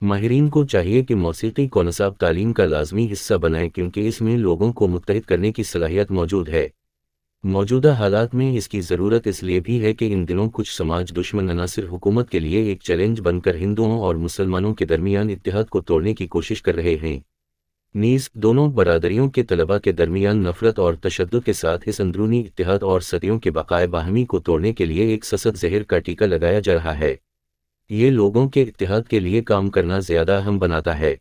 ماہرین کو چاہیے کہ موسیقی کو نصاب تعلیم کا لازمی حصہ بنائیں کیونکہ اس میں لوگوں کو متحد کرنے کی صلاحیت موجود ہے۔ موجودہ حالات میں اس کی ضرورت اس لیے بھی ہے کہ ان دنوں کچھ سماج دشمن عناصر حکومت کے لیے ایک چیلنج بن کر ہندوؤں اور مسلمانوں کے درمیان اتحاد کو توڑنے کی کوشش کر رہے ہیں۔ نیز دونوں برادریوں کے طلباء کے درمیان نفرت اور تشدد کے ساتھ اس اندرونی اتحاد اور صدیوں کے بقائے باہمی کو توڑنے کے لیے ایک سست زہر کا ٹیکہ لگایا جا رہا ہے۔ یہ لوگوں کے اتحاد کے لیے کام کرنا زیادہ اہم بناتا ہے۔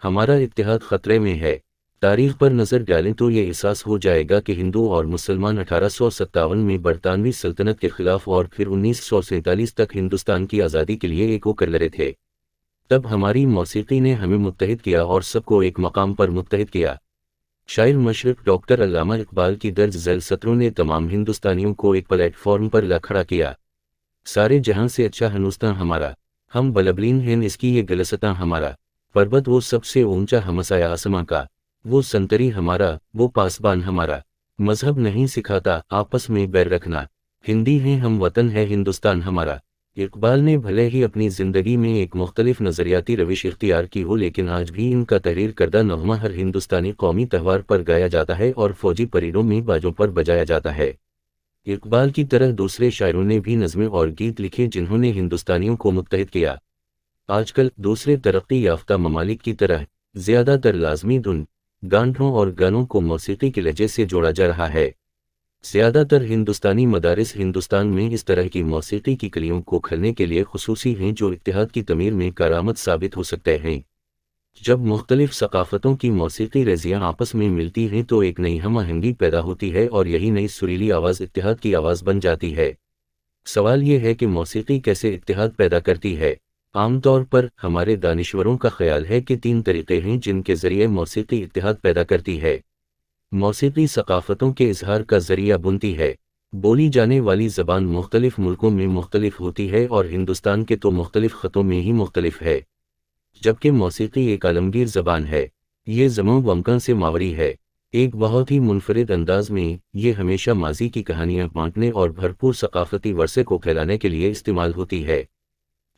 ہمارا اتحاد خطرے میں ہے۔ تاریخ پر نظر ڈالیں تو یہ احساس ہو جائے گا کہ ہندو اور مسلمان 1857 میں برطانوی سلطنت کے خلاف اور پھر 1947 تک ہندوستان کی آزادی کے لیے ایک ہو کر لڑے تھے۔ تب ہماری موسیقی نے ہمیں متحد کیا اور سب کو ایک مقام پر متحد کیا۔ شاعر مشرق ڈاکٹر علامہ اقبال کی درج ذیل سطروں نے تمام ہندوستانیوں کو ایک پلیٹ فارم پر لا کھڑا کیا۔ سارے جہاں سے اچھا ہندوستان ہمارا، ہم بلبلین ہیں اس کی یہ گلستاں ہمارا، پربت وہ سب سے اونچا ہمسایہ آسماں کا، وہ سنتری ہمارا، وہ پاسبان ہمارا، مذہب نہیں سکھاتا آپس میں بیر رکھنا، ہندی ہیں ہم وطن ہے ہندوستان ہمارا۔ اقبال نے بھلے ہی اپنی زندگی میں ایک مختلف نظریاتی روش اختیار کی ہو لیکن آج بھی ان کا تحریر کردہ نغمہ ہر ہندوستانی قومی تہوار پر گایا جاتا ہے اور فوجی پریڈوں میں باجوں پر بجایا جاتا ہے۔ اقبال کی طرح دوسرے شاعروں نے بھی نظمیں اور گیت لکھے جنہوں نے ہندوستانیوں کو متحد کیا۔ آج کل دوسرے ترقی یافتہ ممالک کی طرح زیادہ تر لازمی دھن، گانوں اور گانوں کو موسیقی کے لہجے سے جوڑا جا رہا ہے۔ زیادہ تر ہندوستانی مدارس ہندوستان میں اس طرح کی موسیقی کی کلیوں کو کھلنے کے لیے خصوصی ہیں جو اتحاد کی تعمیر میں کارآمد ثابت ہو سکتے ہیں۔ جب مختلف ثقافتوں کی موسیقی ریزیاں آپس میں ملتی ہیں تو ایک نئی ہم آہنگی پیدا ہوتی ہے اور یہی نئی سریلی آواز اتحاد کی آواز بن جاتی ہے۔ سوال یہ ہے کہ موسیقی کیسے اتحاد پیدا کرتی ہے؟ عام طور پر ہمارے دانشوروں کا خیال ہے کہ 3 طریقے ہیں جن کے ذریعے موسیقی اتحاد پیدا کرتی ہے۔ موسیقی ثقافتوں کے اظہار کا ذریعہ بنتی ہے۔ بولی جانے والی زبان مختلف ملکوں میں مختلف ہوتی ہے اور ہندوستان کے تو مختلف خطوں میں ہی مختلف ہے، جبکہ موسیقی ایک عالمگیر زبان ہے۔ یہ زموں ومکن سے ماوری ہے۔ ایک بہت ہی منفرد انداز میں یہ ہمیشہ ماضی کی کہانیاں بانٹنے اور بھرپور ثقافتی ورثے کو پھیلانے کے لیے استعمال ہوتی ہے۔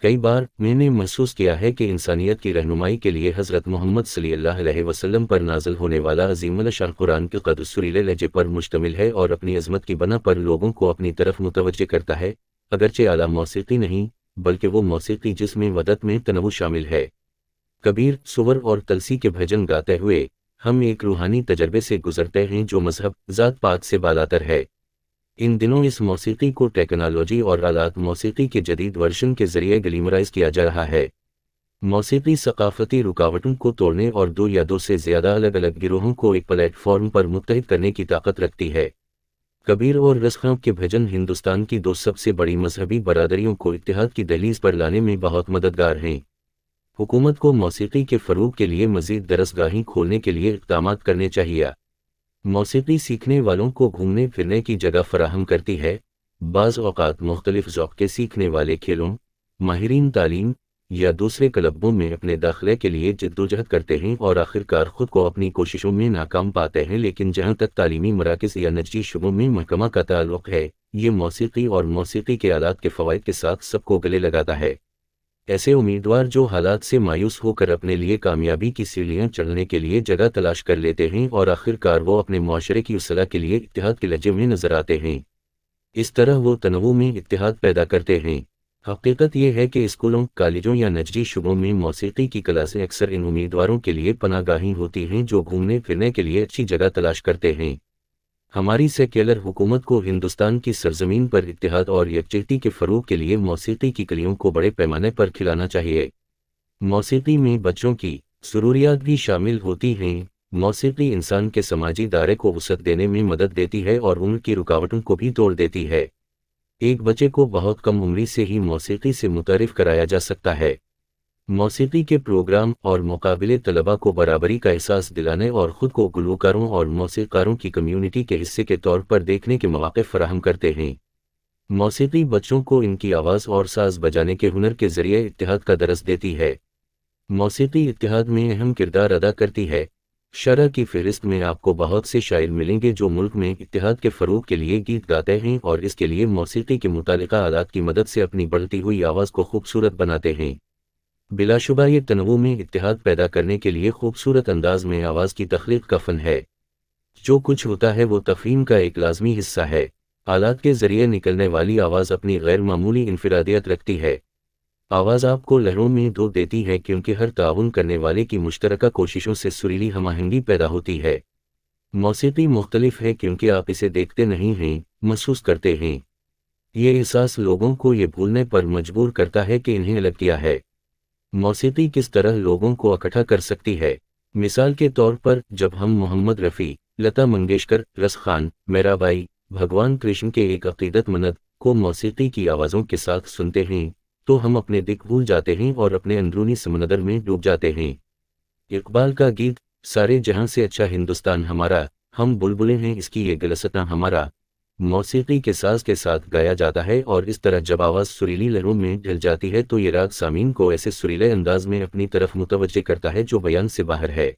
کئی بار میں نے محسوس کیا ہے کہ انسانیت کی رہنمائی کے لیے حضرت محمد صلی اللہ علیہ وسلم پر نازل ہونے والا عظیم الشان قرآن کے قدر سریلے لہجے پر مشتمل ہے اور اپنی عظمت کی بنا پر لوگوں کو اپنی طرف متوجہ کرتا ہے، اگرچہ اعلیٰ موسیقی نہیں بلکہ وہ موسیقی جس میں وحدت میں تنوع شامل ہے۔ کبیر، سور اور تلسی کے بھجن گاتے ہوئے ہم ایک روحانی تجربے سے گزرتے ہیں جو مذہب، ذات پات سے بالاتر ہے۔ ان دنوں اس موسیقی کو ٹیکنالوجی اور آلات موسیقی کے جدید ورژن کے ذریعے گلیمرائز کیا جا رہا ہے۔ موسیقی ثقافتی رکاوٹوں کو توڑنے اور 2 یا 2 سے زیادہ الگ الگ گروہوں کو ایک پلیٹ فارم پر متحد کرنے کی طاقت رکھتی ہے۔ کبیر اور رسخاں کے بھجن ہندوستان کی 2 سب سے بڑی مذہبی برادریوں کو اتحاد کی دہلیز پر لانے میں بہت مددگار ہیں۔ حکومت کو موسیقی کے فروغ کے لیے مزید درسگاہیں کھولنے کے لیے اقدامات کرنے چاہیے۔ موسیقی سیکھنے والوں کو گھومنے پھرنے کی جگہ فراہم کرتی ہے۔ بعض اوقات مختلف ذوق کے سیکھنے والے کھیلوں، ماہرین تعلیم یا دوسرے کلبوں میں اپنے داخلے کے لیے جدوجہد کرتے ہیں اور آخرکار خود کو اپنی کوششوں میں ناکام پاتے ہیں، لیکن جہاں تک تعلیمی مراکز یا نجی شعبوں میں محکمہ کا تعلق ہے، یہ موسیقی اور موسیقی کے آلات کے فوائد کے ساتھ سب کو گلے لگاتا ہے۔ ایسے امیدوار جو حالات سے مایوس ہو کر اپنے لیے کامیابی کی سیڑھیاں چڑھنے کے لیے جگہ تلاش کر لیتے ہیں اور آخرکار وہ اپنے معاشرے کی اصلاح کے لیے اتحاد کے لہجے میں نظر آتے ہیں، اس طرح وہ تنوع میں اتحاد پیدا کرتے ہیں۔ حقیقت یہ ہے کہ اسکولوں، کالجوں یا نجی شعبوں میں موسیقی کی کلاسیں اکثر ان امیدواروں کے لیے پناہ گاہیں ہوتی ہیں جو گھومنے پھرنے کے لیے اچھی جگہ تلاش کرتے ہیں۔ ہماری سیکولر حکومت کو ہندوستان کی سرزمین پر اتحاد اور یکجہتی کے فروغ کے لیے موسیقی کی کلیوں کو بڑے پیمانے پر کھلانا چاہیے۔ موسیقی میں بچوں کی ضروریات بھی شامل ہوتی ہیں۔ موسیقی انسان کے سماجی دائرے کو وسعت دینے میں مدد دیتی ہے اور عمر کی رکاوٹوں کو بھی توڑ دیتی ہے۔ ایک بچے کو بہت کم عمری سے ہی موسیقی سے متعارف کرایا جا سکتا ہے۔ موسیقی کے پروگرام اور مقابلے طلباء کو برابری کا احساس دلانے اور خود کو گلوکاروں اور موسیقاروں کی کمیونٹی کے حصے کے طور پر دیکھنے کے مواقع فراہم کرتے ہیں۔ موسیقی بچوں کو ان کی آواز اور ساز بجانے کے ہنر کے ذریعے اتحاد کا درس دیتی ہے۔ موسیقی اتحاد میں اہم کردار ادا کرتی ہے۔ شرح کی فہرست میں آپ کو بہت سے شاعر ملیں گے جو ملک میں اتحاد کے فروغ کے لیے گیت گاتے ہیں اور اس کے لیے موسیقی کے متعلقہ آلات کی مدد سے اپنی بڑھتی ہوئی آواز کو خوبصورت بناتے ہیں۔ بلا شبہ یہ تنوع میں اتحاد پیدا کرنے کے لیے خوبصورت انداز میں آواز کی تخلیق کا فن ہے۔ جو کچھ ہوتا ہے وہ تفہیم کا ایک لازمی حصہ ہے۔ آلات کے ذریعے نکلنے والی آواز اپنی غیر معمولی انفرادیت رکھتی ہے۔ آواز آپ کو لہروں میں دھو دیتی ہے کیونکہ ہر تعاون کرنے والے کی مشترکہ کوششوں سے سریلی ہم آہنگی پیدا ہوتی ہے۔ موسیقی مختلف ہے کیونکہ آپ اسے دیکھتے نہیں ہیں، محسوس کرتے ہیں۔ یہ احساس لوگوں کو یہ بھولنے پر مجبور کرتا ہے کہ انہیں الگ کیا ہے۔ موسیقی کس طرح لوگوں کو اکٹھا کر سکتی ہے؟ مثال کے طور پر جب ہم محمد رفیع، لتا منگیشکر، رس خان، میرا بائی، بھگوان کرشن کے ایک عقیدت مند کو موسیقی کی آوازوں کے ساتھ سنتے ہیں تو ہم اپنے دکھ بھول جاتے ہیں اور اپنے اندرونی سمندر میں ڈوب جاتے ہیں۔ اقبال کا گیت سارے جہاں سے اچھا ہندوستان ہمارا، ہم بلبلیں ہیں اس کی یہ گلستاں ہمارا، موسیقی کے ساز کے ساتھ گایا جاتا ہے، اور اس طرح جب آواز سریلی لہروں میں ڈھل جاتی ہے تو یہ راگ سامعین کو ایسے سریلے انداز میں اپنی طرف متوجہ کرتا ہے جو بیان سے باہر ہے۔